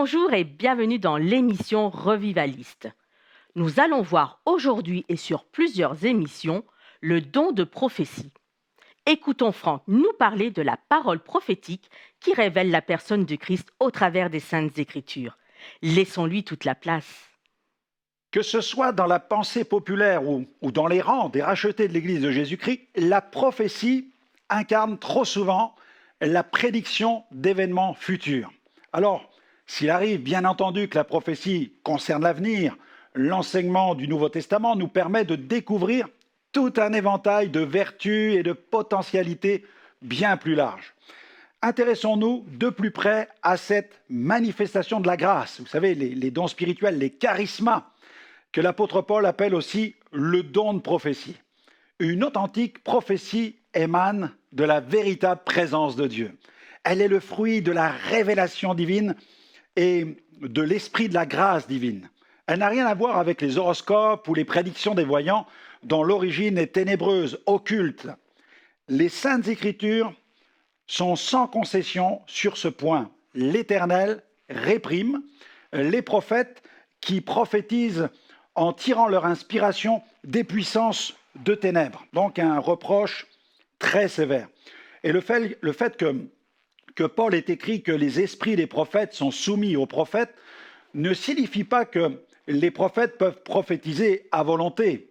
Bonjour et bienvenue dans l'émission Revivaliste. Nous allons voir aujourd'hui et sur plusieurs émissions le don de prophétie. Écoutons Franck nous parler de la parole prophétique qui révèle la personne de Christ au travers des Saintes Écritures. Laissons-lui toute la place. Que ce soit dans la pensée populaire ou dans les rangs des rachetés de l'Église de Jésus-Christ, la prophétie incarne trop souvent la prédiction d'événements futurs. Alors, s'il arrive bien entendu que la prophétie concerne l'avenir, l'enseignement du Nouveau Testament nous permet de découvrir tout un éventail de vertus et de potentialités bien plus larges. Intéressons-nous de plus près à cette manifestation de la grâce. Vous savez, les dons spirituels, les charismas, que l'apôtre Paul appelle aussi le don de prophétie. Une authentique prophétie émane de la véritable présence de Dieu. Elle est le fruit de la révélation divine et de l'esprit de la grâce divine. Elle n'a rien à voir avec les horoscopes ou les prédictions des voyants dont l'origine est ténébreuse, occulte. Les Saintes Écritures sont sans concession sur ce point. L'Éternel réprime les prophètes qui prophétisent en tirant leur inspiration des puissances de ténèbres. Donc un reproche très sévère. Et le fait que Paul ait écrit que les esprits des prophètes sont soumis aux prophètes ne signifie pas que les prophètes peuvent prophétiser à volonté.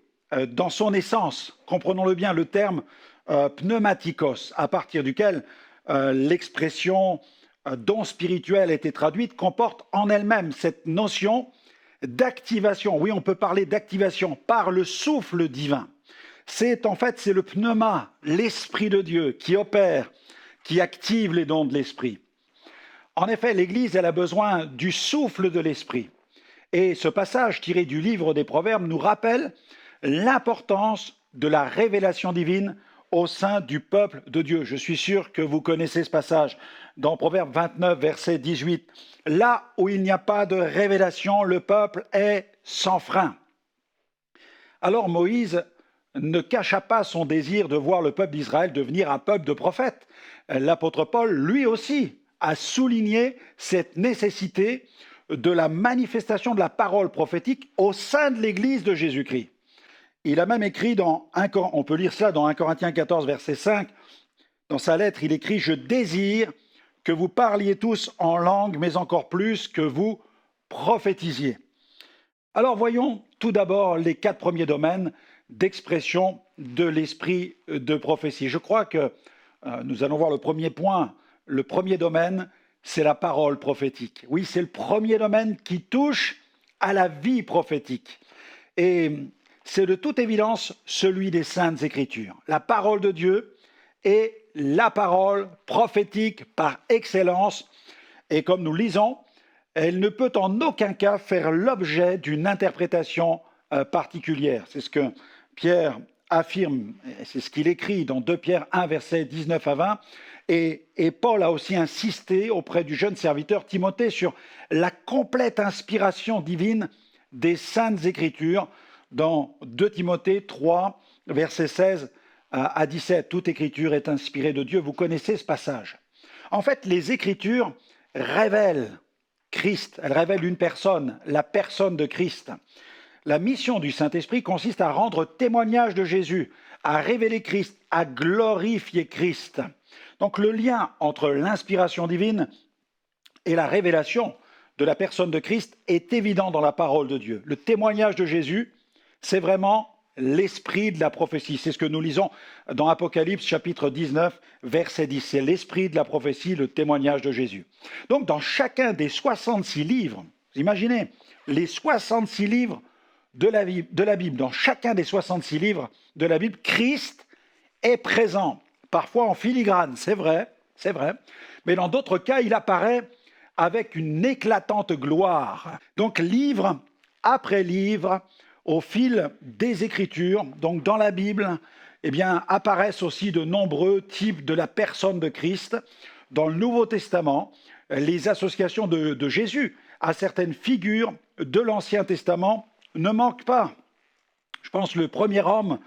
Dans son essence, comprenons-le bien, le terme pneumatikos, à partir duquel l'expression don spirituel a été traduite, comporte en elle-même cette notion d'activation. Oui, on peut parler d'activation par le souffle divin. C'est le pneuma, l'Esprit de Dieu qui opère, qui active les dons de l'Esprit. En effet, l'Église, elle a besoin du souffle de l'Esprit. Et ce passage tiré du livre des Proverbes nous rappelle l'importance de la révélation divine au sein du peuple de Dieu. Je suis sûr que vous connaissez ce passage dans Proverbe 29, verset 18. Là où il n'y a pas de révélation, le peuple est sans frein. Alors Moïse ne cacha pas son désir de voir le peuple d'Israël devenir un peuple de prophètes. L'apôtre Paul, lui aussi, a souligné cette nécessité de la manifestation de la parole prophétique au sein de l'Église de Jésus-Christ. Il a même écrit on peut lire cela dans 1 Corinthiens 14, verset 5, dans sa lettre, il écrit « Je désire que vous parliez tous en langue, mais encore plus que vous prophétisiez. » Alors voyons tout d'abord les 4 premiers domaines d'expression de l'esprit de prophétie. Je crois que nous allons voir le premier point. Le premier domaine, c'est la parole prophétique. Oui, c'est le premier domaine qui touche à la vie prophétique. Et c'est de toute évidence celui des Saintes Écritures. La parole de Dieu est la parole prophétique par excellence. Et comme nous lisons, elle ne peut en aucun cas faire l'objet d'une interprétation particulière. C'est ce que Pierre affirme, c'est ce qu'il écrit dans 2 Pierre 1, versets 19 à 20. Et Paul a aussi insisté auprès du jeune serviteur Timothée sur la complète inspiration divine des Saintes Écritures dans 2 Timothée 3, versets 16 à 17. Toute écriture est inspirée de Dieu. Vous connaissez ce passage. En fait, les Écritures révèlent Christ, elles révèlent une personne, la personne de Christ. La mission du Saint-Esprit consiste à rendre témoignage de Jésus, à révéler Christ, à glorifier Christ. Donc le lien entre l'inspiration divine et la révélation de la personne de Christ est évident dans la parole de Dieu. Le témoignage de Jésus, c'est vraiment l'esprit de la prophétie. C'est ce que nous lisons dans Apocalypse chapitre 19, verset 10. C'est l'esprit de la prophétie, le témoignage de Jésus. Donc dans chacun des 66 livres, vous imaginez, les 66 livres de la Bible, dans chacun des 66 livres de la Bible, Christ est présent, parfois en filigrane, c'est vrai, mais dans d'autres cas, il apparaît avec une éclatante gloire. Donc livre après livre, au fil des Écritures, donc dans la Bible, apparaissent aussi de nombreux types de la personne de Christ. Dans le Nouveau Testament, les associations de Jésus à certaines figures de l'Ancien Testament ne manquent pas. Je pense que le premier homme,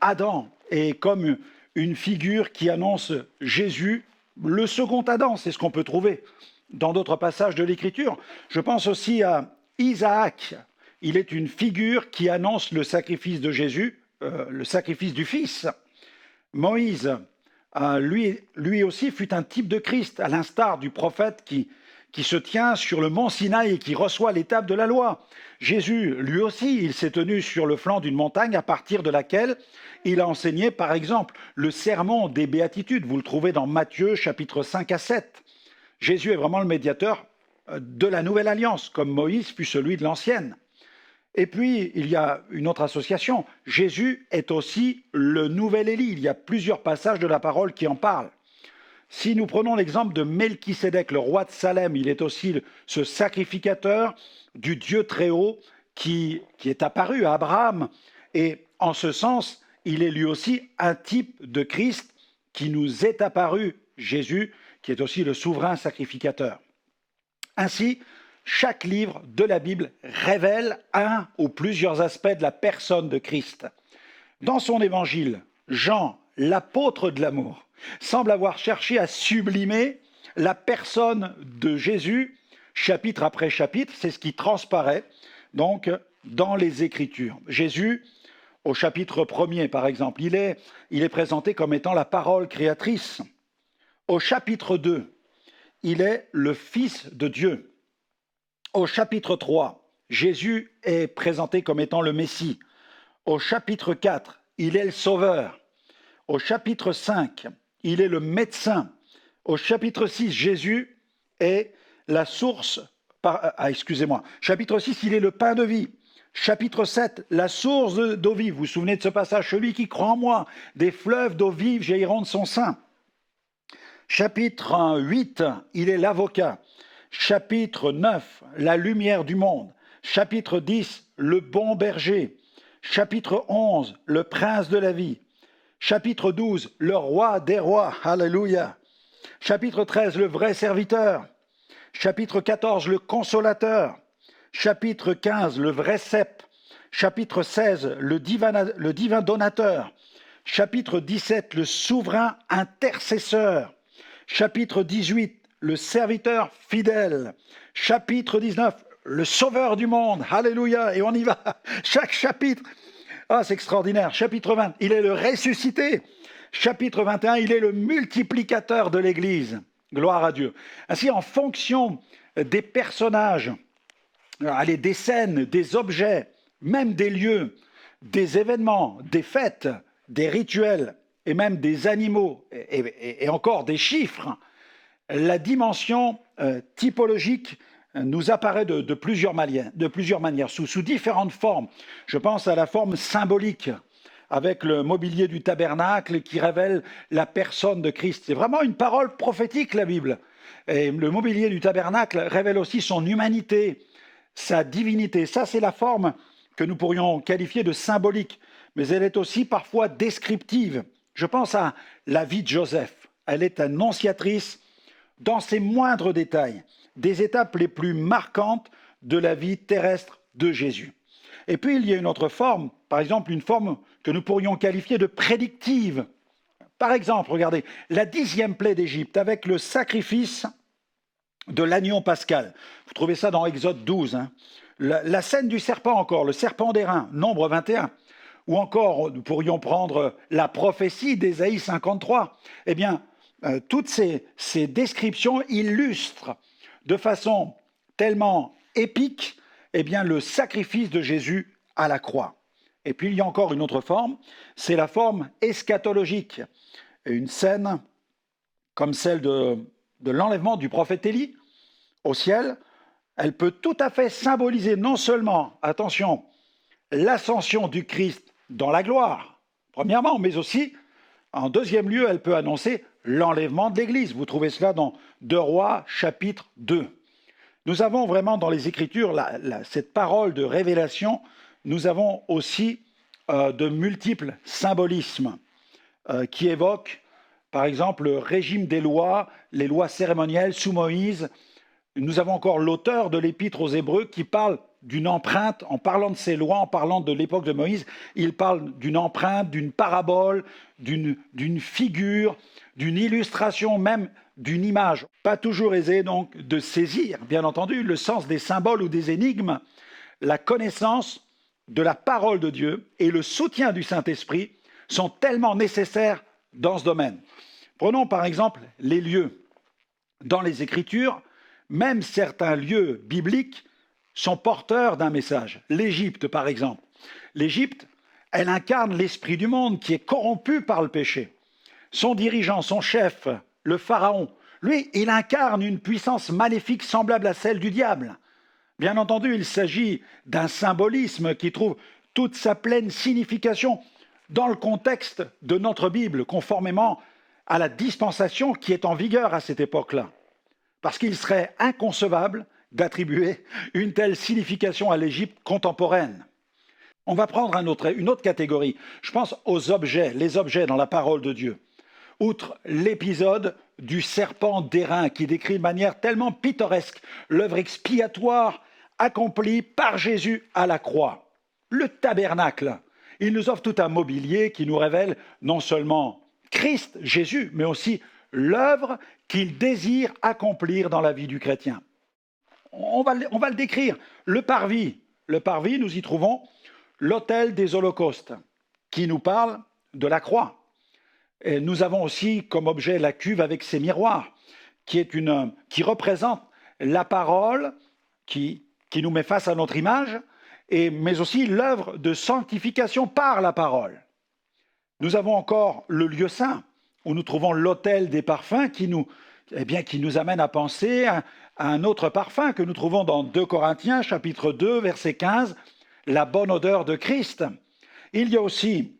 Adam, est comme une figure qui annonce Jésus, le second Adam, c'est ce qu'on peut trouver dans d'autres passages de l'Écriture. Je pense aussi à Isaac. Il est une figure qui annonce le sacrifice de Jésus, le sacrifice du Fils. Moïse, lui aussi, fut un type de Christ, à l'instar du prophète qui se tient sur le mont Sinaï et qui reçoit l'étape de la loi. Jésus, lui aussi, il s'est tenu sur le flanc d'une montagne à partir de laquelle il a enseigné, par exemple, le sermon des béatitudes. Vous le trouvez dans Matthieu, chapitres 5 à 7. Jésus est vraiment le médiateur de la nouvelle alliance, comme Moïse fut celui de l'ancienne. Et puis, il y a une autre association. Jésus est aussi le nouvel Élie. Il y a plusieurs passages de la parole qui en parlent. Si nous prenons l'exemple de Melchisédek, le roi de Salem, il est aussi ce sacrificateur du Dieu très haut qui est apparu à Abraham. Et en ce sens, il est lui aussi un type de Christ qui nous est apparu, Jésus, qui est aussi le souverain sacrificateur. Ainsi, chaque livre de la Bible révèle un ou plusieurs aspects de la personne de Christ. Dans son évangile, Jean, l'apôtre de l'amour, semble avoir cherché à sublimer la personne de Jésus, chapitre après chapitre. C'est ce qui transparaît donc dans les Écritures. Jésus, au chapitre 1er par exemple, il est présenté comme étant la parole créatrice. Au chapitre 2, il est le Fils de Dieu. Au chapitre 3, Jésus est présenté comme étant le Messie. Au chapitre 4, il est le Sauveur. Au chapitre 5, il est le médecin. Au chapitre 6, Jésus est la source. Chapitre 6, il est le pain de vie. Chapitre 7, la source d'eau vive. Vous vous souvenez de ce passage? Celui qui croit en moi, des fleuves d'eau vive jailliront de son sein. Chapitre 8, il est l'avocat. Chapitre 9, la lumière du monde. Chapitre 10, le bon berger. Chapitre 11, le prince de la vie. Chapitre 12, le roi des rois. Alléluia. Chapitre 13, le vrai serviteur. Chapitre 14, le consolateur. Chapitre 15, le vrai cep. Chapitre 16, le divin donateur. Chapitre 17, le souverain intercesseur. Chapitre 18, le serviteur fidèle. Chapitre 19, le sauveur du monde. Alléluia. Et on y va. Chaque chapitre. Ah, c'est extraordinaire. Chapitre 20, il est le ressuscité. Chapitre 21, il est le multiplicateur de l'Église. Gloire à Dieu. Ainsi, en fonction des personnages, des scènes, des objets, même des lieux, des événements, des fêtes, des rituels et même des animaux et encore des chiffres, la dimension typologique nous apparaît de plusieurs manières, sous différentes formes. Je pense à la forme symbolique, avec le mobilier du tabernacle qui révèle la personne de Christ. C'est vraiment une parole prophétique, la Bible. Et le mobilier du tabernacle révèle aussi son humanité, sa divinité. Ça, c'est la forme que nous pourrions qualifier de symbolique, mais elle est aussi parfois descriptive. Je pense à la vie de Joseph. Elle est annonciatrice, dans ses moindres détails, des étapes les plus marquantes de la vie terrestre de Jésus. Et puis, il y a une autre forme, par exemple, une forme que nous pourrions qualifier de prédictive. Par exemple, regardez, la 10e plaie d'Égypte, avec le sacrifice de l'agneau pascal. Vous trouvez ça dans Exode 12. La scène du serpent encore, le serpent d'airain, Nombre 21. Ou encore, nous pourrions prendre la prophétie d'Ésaïe 53. Eh bien, toutes ces descriptions illustrent de façon tellement épique le sacrifice de Jésus à la croix. Et puis il y a encore une autre forme, c'est la forme eschatologique. Une scène comme celle de l'enlèvement du prophète Élie au ciel, elle peut tout à fait symboliser non seulement, attention, l'ascension du Christ dans la gloire, premièrement, mais aussi, en deuxième lieu, elle peut annoncer l'enlèvement de l'Église. Vous trouvez cela dans 2 Rois, chapitre 2. Nous avons vraiment dans les Écritures cette parole de révélation. Nous avons aussi de multiples symbolismes qui évoquent, par exemple, le régime des lois, les lois cérémonielles sous Moïse. Nous avons encore l'auteur de l'Épître aux Hébreux qui parle d'une empreinte, en parlant de ces lois, en parlant de l'époque de Moïse, il parle d'une empreinte, d'une parabole, d'une figure, d'une illustration, même d'une image. Pas toujours aisé donc de saisir, bien entendu, le sens des symboles ou des énigmes. La connaissance de la parole de Dieu et le soutien du Saint-Esprit sont tellement nécessaires dans ce domaine. Prenons par exemple les lieux. Dans les Écritures, même certains lieux bibliques sont porteurs d'un message. L'Égypte, par exemple. L'Égypte, elle incarne l'esprit du monde qui est corrompu par le péché. Son dirigeant, son chef, le Pharaon, lui, il incarne une puissance maléfique semblable à celle du diable. Bien entendu, il s'agit d'un symbolisme qui trouve toute sa pleine signification dans le contexte de notre Bible, conformément à la dispensation qui est en vigueur à cette époque-là. Parce qu'il serait inconcevable d'attribuer une telle signification à l'Égypte contemporaine. On va prendre une autre catégorie. Je pense aux objets, les objets dans la parole de Dieu. Outre l'épisode du serpent d'airain qui décrit de manière tellement pittoresque l'œuvre expiatoire accomplie par Jésus à la croix. Le tabernacle, il nous offre tout un mobilier qui nous révèle non seulement Christ, Jésus, mais aussi l'œuvre qu'il désire accomplir dans la vie du chrétien. On va le décrire. Le parvis, nous y trouvons l'autel des holocaustes, qui nous parle de la croix. Et nous avons aussi comme objet la cuve avec ses miroirs, qui représente la parole qui nous met face à notre image, mais aussi l'œuvre de sanctification par la parole. Nous avons encore le lieu saint, où nous trouvons l'autel des parfums qui nous amène à penser à un autre parfum que nous trouvons dans 2 Corinthiens, chapitre 2, verset 15, la bonne odeur de Christ. Il y a aussi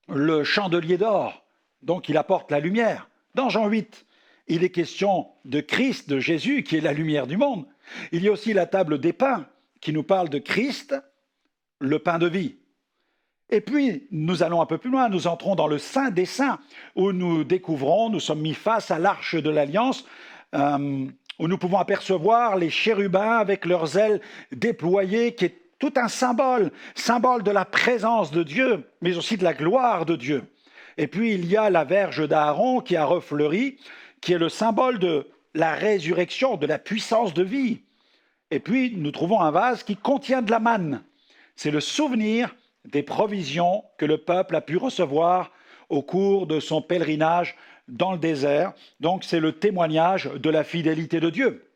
le chandelier d'or, donc il apporte la lumière. Dans Jean 8, il est question de Christ, de Jésus, qui est la lumière du monde. Il y a aussi la table des pains, qui nous parle de Christ, le pain de vie. Et puis, nous allons un peu plus loin, nous entrons dans le Saint des Saints, où nous sommes mis face à l'Arche de l'Alliance, où nous pouvons apercevoir les chérubins avec leurs ailes déployées, qui est tout un symbole de la présence de Dieu, mais aussi de la gloire de Dieu. Et puis, il y a la verge d'Aaron qui a refleuri, qui est le symbole de la résurrection, de la puissance de vie. Et puis, nous trouvons un vase qui contient de la manne. C'est le souvenir des provisions que le peuple a pu recevoir au cours de son pèlerinage dans le désert. Donc c'est le témoignage de la fidélité de Dieu.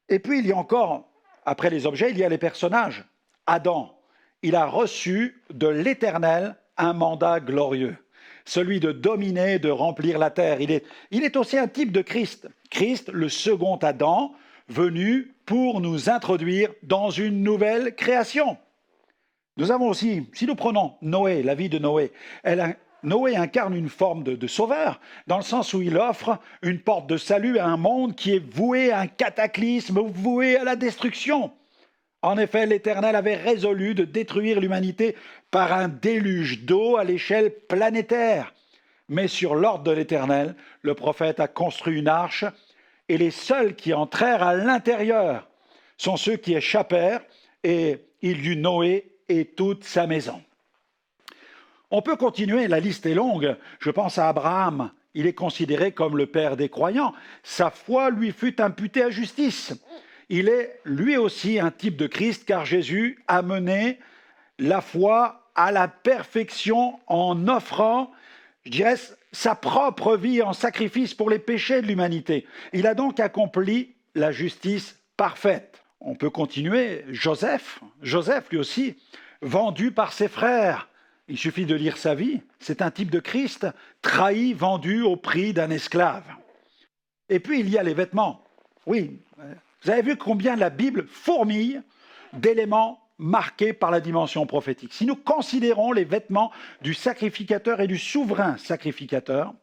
Et puis il y a encore, après les objets, il y a les personnages. Adam, il a reçu de l'Éternel un mandat glorieux, celui de dominer, de remplir la terre. Il est aussi un type de Christ. Christ, le second Adam, venu pour nous introduire dans une nouvelle création. Nous avons aussi, si nous prenons Noé, la vie de Noé, Noé incarne une forme de sauveur, dans le sens où il offre une porte de salut à un monde qui est voué à un cataclysme, voué à la destruction. En effet, l'Éternel avait résolu de détruire l'humanité par un déluge d'eau à l'échelle planétaire. Mais sur l'ordre de l'Éternel, le prophète a construit une arche, et les seuls qui entrèrent à l'intérieur sont ceux qui échappèrent, et il y eut Noé et toute sa maison. On peut continuer, la liste est longue. Je pense à Abraham. Il est considéré comme le père des croyants. Sa foi lui fut imputée à justice. Il est lui aussi un type de Christ, car Jésus a mené la foi à la perfection en offrant, je dirais, sa propre vie en sacrifice pour les péchés de l'humanité. Il a donc accompli la justice parfaite. On peut continuer. Joseph lui aussi, vendu par ses frères. Il suffit de lire sa vie. C'est un type de Christ, trahi, vendu au prix d'un esclave. Et puis il y a les vêtements. Oui, vous avez vu combien la Bible fourmille d'éléments marqués par la dimension prophétique. Si nous considérons les vêtements du sacrificateur et du souverain sacrificateur,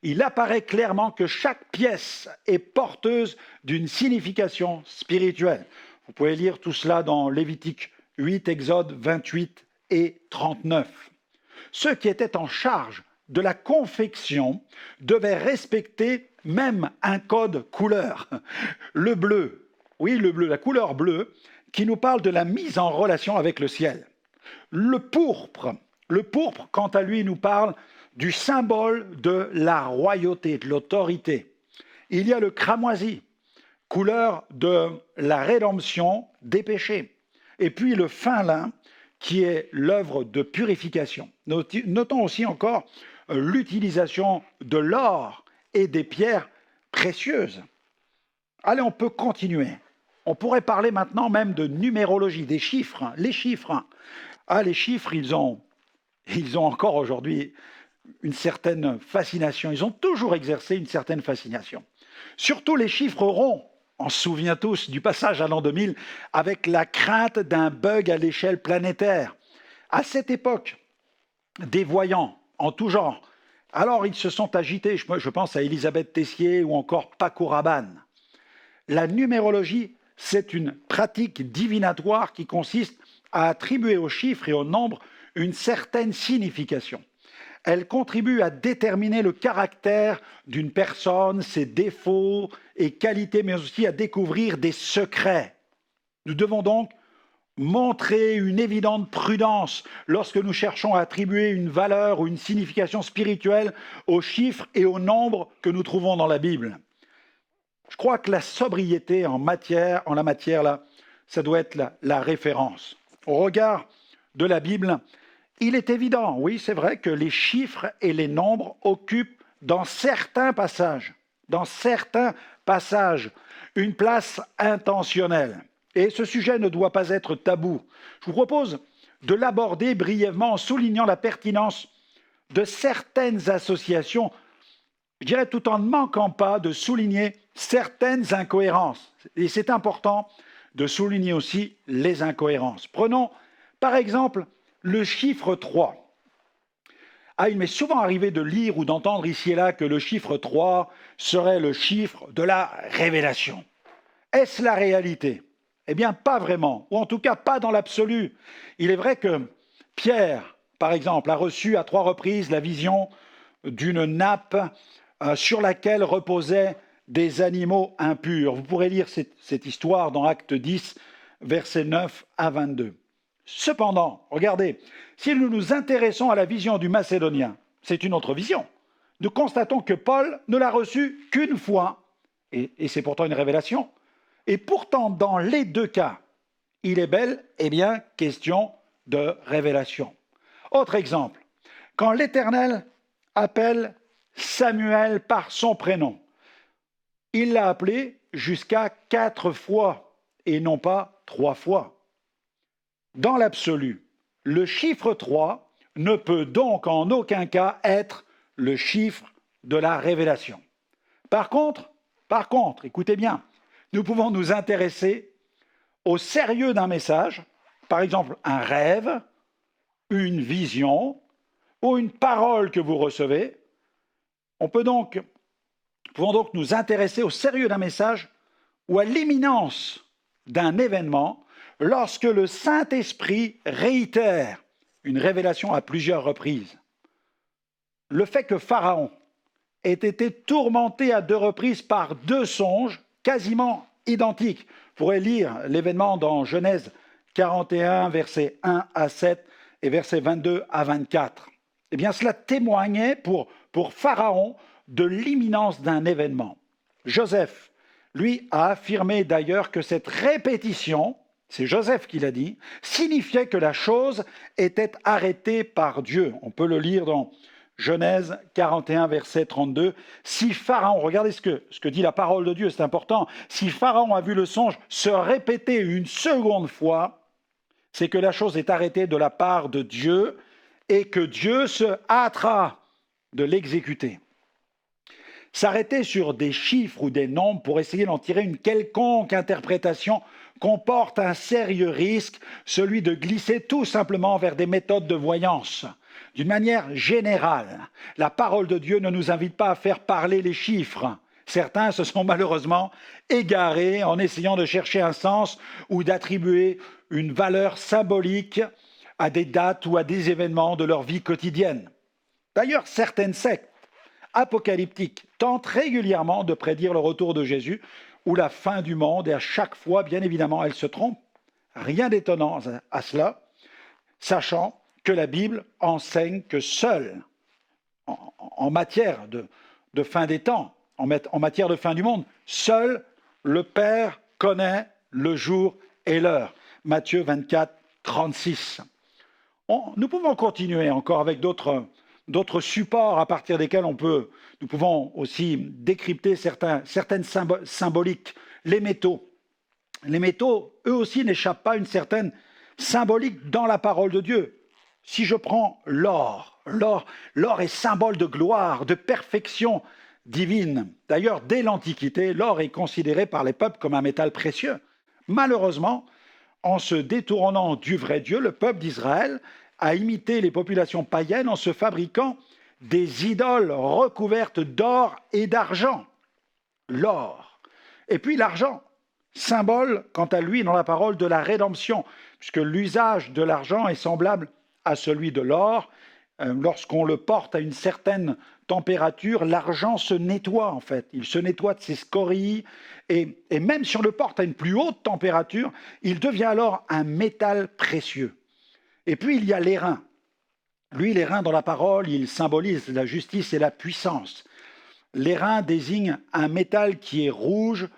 il apparaît clairement que chaque pièce est porteuse d'une signification spirituelle. Vous pouvez lire tout cela dans Lévitique 8, Exode 28 et 39. Ceux qui étaient en charge de la confection devaient respecter même un code couleur. Le bleu, oui, le bleu, la couleur bleue, qui nous parle de la mise en relation avec le ciel. Le pourpre, quant à lui, nous parle du symbole de la royauté, de l'autorité. Il y a le cramoisi, couleur de la rédemption des péchés. Et puis le fin lin, qui est l'œuvre de purification. Notons aussi encore l'utilisation de l'or et des pierres précieuses. Allez, on peut continuer. On pourrait parler maintenant même de numérologie, des chiffres. Les chiffres, les chiffres, ils ont encore aujourd'hui une certaine fascination. Ils ont toujours exercé une certaine fascination. Surtout les chiffres ronds. On se souvient tous du passage à l'an 2000 avec la crainte d'un bug à l'échelle planétaire. À cette époque, des voyants en tout genre, alors ils se sont agités, je pense à Elisabeth Tessier ou encore Paco Rabanne. La numérologie, c'est une pratique divinatoire qui consiste à attribuer aux chiffres et aux nombres une certaine signification. Elle contribue à déterminer le caractère d'une personne, ses défauts et qualités, mais aussi à découvrir des secrets. Nous devons donc montrer une évidente prudence lorsque nous cherchons à attribuer une valeur ou une signification spirituelle aux chiffres et aux nombres que nous trouvons dans la Bible. Je crois que la sobriété en la matière, là, ça doit être la référence. Au regard de la Bible, il est évident, oui, c'est vrai que les chiffres et les nombres occupent dans certains passages, une place intentionnelle. Et ce sujet ne doit pas être tabou. Je vous propose de l'aborder brièvement en soulignant la pertinence de certaines associations, je dirais tout en ne manquant pas de souligner certaines incohérences. Et c'est important de souligner aussi les incohérences. Prenons par exemple le chiffre 3. Il m'est souvent arrivé de lire ou d'entendre ici et là que le chiffre 3 serait le chiffre de la révélation. Est-ce la réalité ? Eh bien, pas vraiment, ou en tout cas pas dans l'absolu. Il est vrai que Pierre, par exemple, a reçu à 3 reprises la vision d'une nappe sur laquelle reposaient des animaux impurs. Vous pourrez lire cette histoire dans Acte 10, versets 9 à 22. Cependant, regardez, si nous nous intéressons à la vision du Macédonien, c'est une autre vision. Nous constatons que Paul ne l'a reçue qu'une fois, et c'est pourtant une révélation. Et pourtant, dans les deux cas, il est bel et bien question de révélation. Autre exemple, quand l'Éternel appelle Samuel par son prénom, il l'a appelé jusqu'à 4 fois et non pas 3 fois. Dans l'absolu, le chiffre 3 ne peut donc en aucun cas être le chiffre de la révélation. Par contre, écoutez bien, nous pouvons nous intéresser au sérieux d'un message, par exemple un rêve, une vision ou une parole que vous recevez. Nous pouvons donc nous intéresser au sérieux d'un message ou à l'imminence d'un événement lorsque le Saint-Esprit réitère une révélation à plusieurs reprises. Le fait que Pharaon ait été tourmenté à 2 reprises par 2 songes quasiment identiques. Vous pourrez lire l'événement dans Genèse 41, versets 1 à 7 et versets 22 à 24. Eh bien, cela témoignait pour Pharaon de l'imminence d'un événement. Joseph, lui, a affirmé d'ailleurs que cette répétition, c'est Joseph qui l'a dit, signifiait que la chose était arrêtée par Dieu. On peut le lire dans Genèse 41, verset 32. Si Pharaon, regardez ce que dit la parole de Dieu, c'est important. Si Pharaon a vu le songe se répéter une seconde fois, c'est que la chose est arrêtée de la part de Dieu et que Dieu se hâtera de l'exécuter. S'arrêter sur des chiffres ou des nombres pour essayer d'en tirer une quelconque interprétation comporte un sérieux risque, celui de glisser tout simplement vers des méthodes de voyance. D'une manière générale, la parole de Dieu ne nous invite pas à faire parler les chiffres. Certains se sont malheureusement égarés en essayant de chercher un sens ou d'attribuer une valeur symbolique à des dates ou à des événements de leur vie quotidienne. D'ailleurs, certaines sectes apocalyptiques tentent régulièrement de prédire le retour de Jésus ou la fin du monde, et à chaque fois, bien évidemment, elles se trompent. Rien d'étonnant à cela, sachant que la Bible enseigne que seul, en matière de fin des temps, en matière de fin du monde, seul le Père connaît le jour et l'heure. Matthieu 24, 36. Nous pouvons continuer encore avec d'autres supports à partir desquels nous pouvons aussi décrypter certaines symboliques. Les métaux. Les métaux, eux aussi, n'échappent pas à une certaine symbolique dans la parole de Dieu. Si je prends l'or est symbole de gloire, de perfection divine. D'ailleurs, dès l'Antiquité, l'or est considéré par les peuples comme un métal précieux. Malheureusement, en se détournant du vrai Dieu, le peuple d'Israël a imité les populations païennes en se fabriquant des idoles recouvertes d'or et d'argent. L'or. Et puis l'argent, symbole, quant à lui, dans la parole de la rédemption, puisque l'usage de l'argent est semblable à celui de l'or. Lorsqu'on le porte à une certaine température, l'argent se nettoie en fait. Il se nettoie de ses scories et même si on le porte à une plus haute température, il devient alors un métal précieux. Et puis il y a l'airain. Lui, l'airain dans la parole, il symbolise la justice et la puissance. L'airain désigne un métal qui est rouge,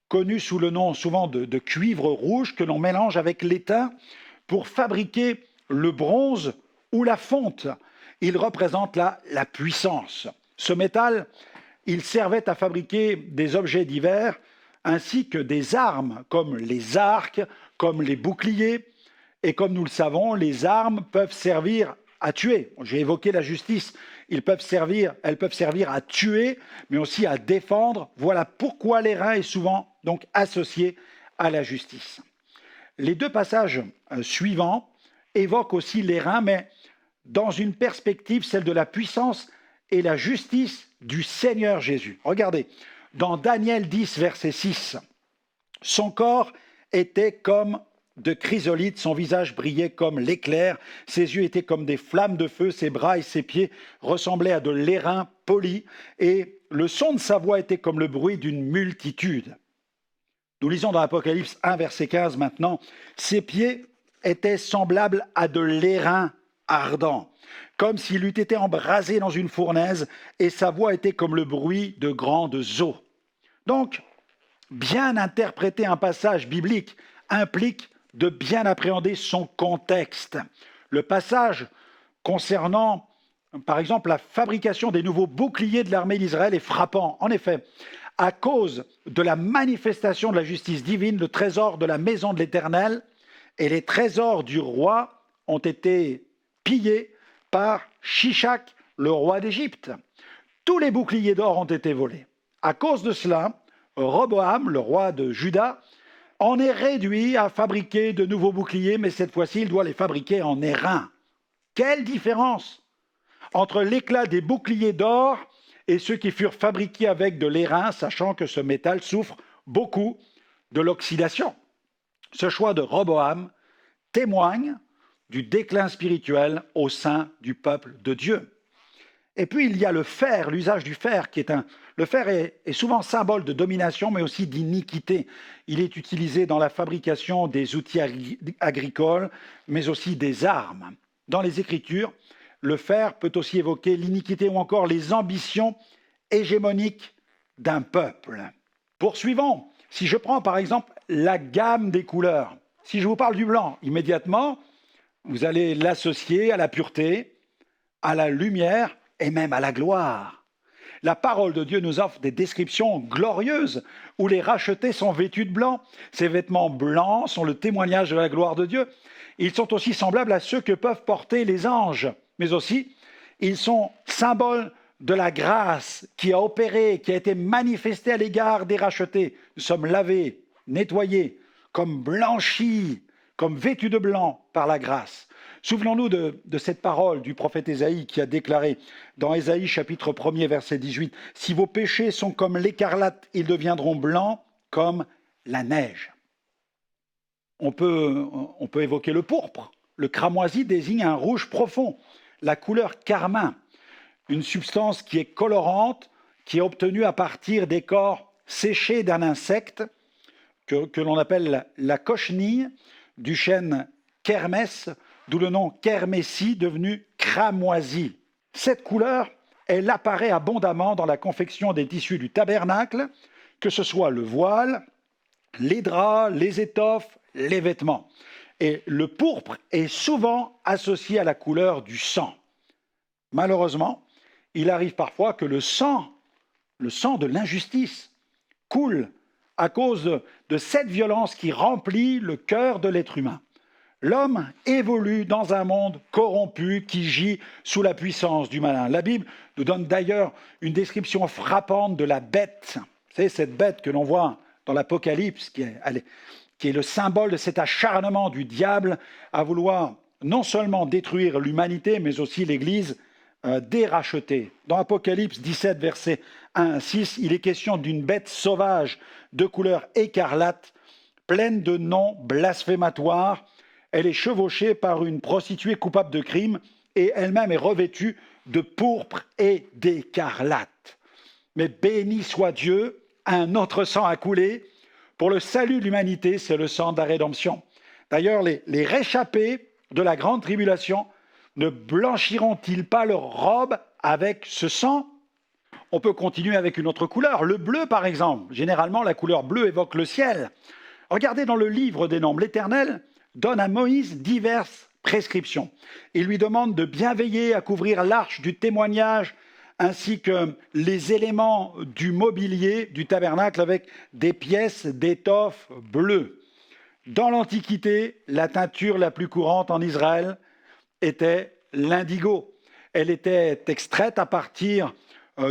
connu sous le nom souvent de cuivre rouge, que l'on mélange avec l'étain pour fabriquer le bronze ou la fonte. Il représente la puissance. Ce métal, il servait à fabriquer des objets divers, ainsi que des armes, comme les arcs, comme les boucliers. Et comme nous le savons, les armes peuvent servir à tuer. J'ai évoqué la justice. Elles peuvent servir à tuer, mais aussi à défendre. Voilà pourquoi l'airain est souvent donc associé à la justice. Les deux passages suivants évoquent aussi l'airain, mais dans une perspective, celle de la puissance et la justice du Seigneur Jésus. Regardez, dans Daniel 10, verset 6, « Son corps était comme de chrysolite, son visage brillait comme l'éclair, ses yeux étaient comme des flammes de feu, ses bras et ses pieds ressemblaient à de l'airain poli, et le son de sa voix était comme le bruit d'une multitude. » Nous lisons dans Apocalypse 1, verset 15 maintenant, « Ses pieds étaient semblables à de l'airain ardent, comme s'il eût été embrasé dans une fournaise, et sa voix était comme le bruit de grandes eaux. » Donc, bien interpréter un passage biblique implique de bien appréhender son contexte. Le passage concernant, par exemple, la fabrication des nouveaux boucliers de l'armée d'Israël est frappant. En effet, à cause de la manifestation de la justice divine, le trésor de la maison de l'Éternel et les trésors du roi ont été pillés par Shishak, le roi d'Égypte. Tous les boucliers d'or ont été volés. À cause de cela, Roboam, le roi de Juda, en est réduit à fabriquer de nouveaux boucliers, mais cette fois-ci, il doit les fabriquer en airain. Quelle différence entre l'éclat des boucliers d'or et ceux qui furent fabriqués avec de l'airain, sachant que ce métal souffre beaucoup de l'oxydation. Ce choix de Roboam témoigne du déclin spirituel au sein du peuple de Dieu. Et puis il y a le fer, l'usage du fer, le fer est souvent symbole de domination, mais aussi d'iniquité. Il est utilisé dans la fabrication des outils agricoles, mais aussi des armes. Dans les Écritures, le fer peut aussi évoquer l'iniquité ou encore les ambitions hégémoniques d'un peuple. Poursuivons. Si je prends par exemple la gamme des couleurs, si je vous parle du blanc, immédiatement, vous allez l'associer à la pureté, à la lumière et même à la gloire. La parole de Dieu nous offre des descriptions glorieuses où les rachetés sont vêtus de blanc. Ces vêtements blancs sont le témoignage de la gloire de Dieu. Ils sont aussi semblables à ceux que peuvent porter les anges, mais aussi ils sont symboles de la grâce qui a opéré, qui a été manifestée à l'égard des rachetés. Nous sommes lavés, nettoyés, comme blanchis, comme vêtus de blanc par la grâce. Souvenons-nous de cette parole du prophète Ésaïe qui a déclaré dans Ésaïe chapitre 1er verset 18 « Si vos péchés sont comme l'écarlate, ils deviendront blancs comme la neige. » On peut évoquer le pourpre. Le cramoisi désigne un rouge profond, la couleur carmin, une substance qui est colorante, qui est obtenue à partir des corps séchés d'un insecte que l'on appelle la cochenille, du chêne kermès, d'où le nom kermessi devenu cramoisi. Cette couleur, elle apparaît abondamment dans la confection des tissus du tabernacle, que ce soit le voile, les draps, les étoffes, les vêtements. Et le pourpre est souvent associé à la couleur du sang. Malheureusement, il arrive parfois que le sang de l'injustice, coule à cause de cette violence qui remplit le cœur de l'être humain. L'homme évolue dans un monde corrompu qui gît sous la puissance du malin. La Bible nous donne d'ailleurs une description frappante de la bête. C'est cette bête que l'on voit dans l'Apocalypse, qui est le symbole de cet acharnement du diable à vouloir non seulement détruire l'humanité, mais aussi l'Église dérachetée. Dans Apocalypse 17, versets 1 à 6, il est question d'une bête sauvage de couleur écarlate, pleine de noms blasphématoires. Elle est chevauchée par une prostituée coupable de crime et elle-même est revêtue de pourpre et d'écarlate. Mais béni soit Dieu, un autre sang a coulé. Pour le salut de l'humanité, c'est le sang de la rédemption. D'ailleurs, les réchappés de la grande tribulation ne blanchiront-ils pas leurs robes avec ce sang? On peut continuer avec une autre couleur, le bleu par exemple. Généralement, la couleur bleue évoque le ciel. Regardez dans le livre des Nombres, l'Éternel donne à Moïse diverses prescriptions. Il lui demande de bien veiller à couvrir l'arche du témoignage ainsi que les éléments du mobilier du tabernacle avec des pièces d'étoffe bleue. Dans l'Antiquité, la teinture la plus courante en Israël était l'indigo. Elle était extraite à partir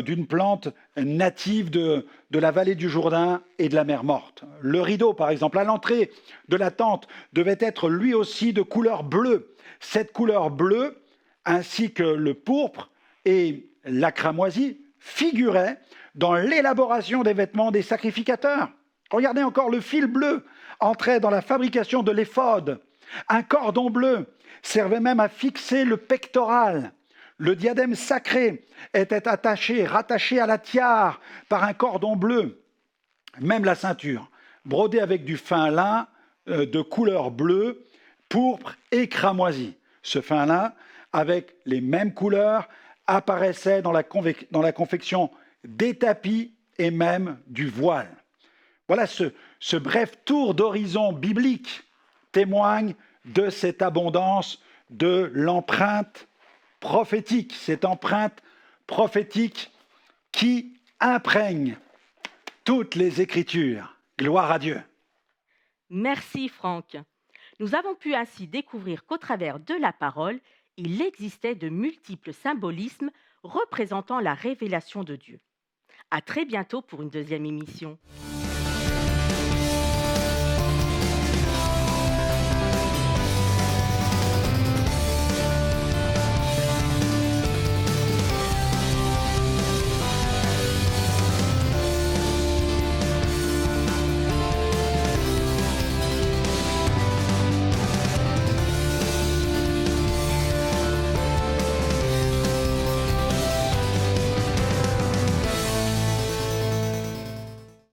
d'une plante native de la vallée du Jourdain et de la mer Morte. Le rideau, par exemple, à l'entrée de la tente, devait être lui aussi de couleur bleue. Cette couleur bleue, ainsi que le pourpre et la cramoisie, figuraient dans l'élaboration des vêtements des sacrificateurs. Regardez encore, le fil bleu entrait dans la fabrication de l'éphod. Un cordon bleu servait même à fixer le pectoral. Le diadème sacré était rattaché à la tiare par un cordon bleu. Même la ceinture, brodée avec du fin lin de couleur bleue, pourpre et cramoisi. Ce fin lin, avec les mêmes couleurs, apparaissait dans la confection des tapis et même du voile. Voilà, ce bref tour d'horizon biblique témoigne de cette abondance de l'empreinte prophétique, cette empreinte prophétique qui imprègne toutes les Écritures. Gloire à Dieu. Merci Franck. Nous avons pu ainsi découvrir qu'au travers de la parole, il existait de multiples symbolismes représentant la révélation de Dieu. À très bientôt pour une deuxième émission.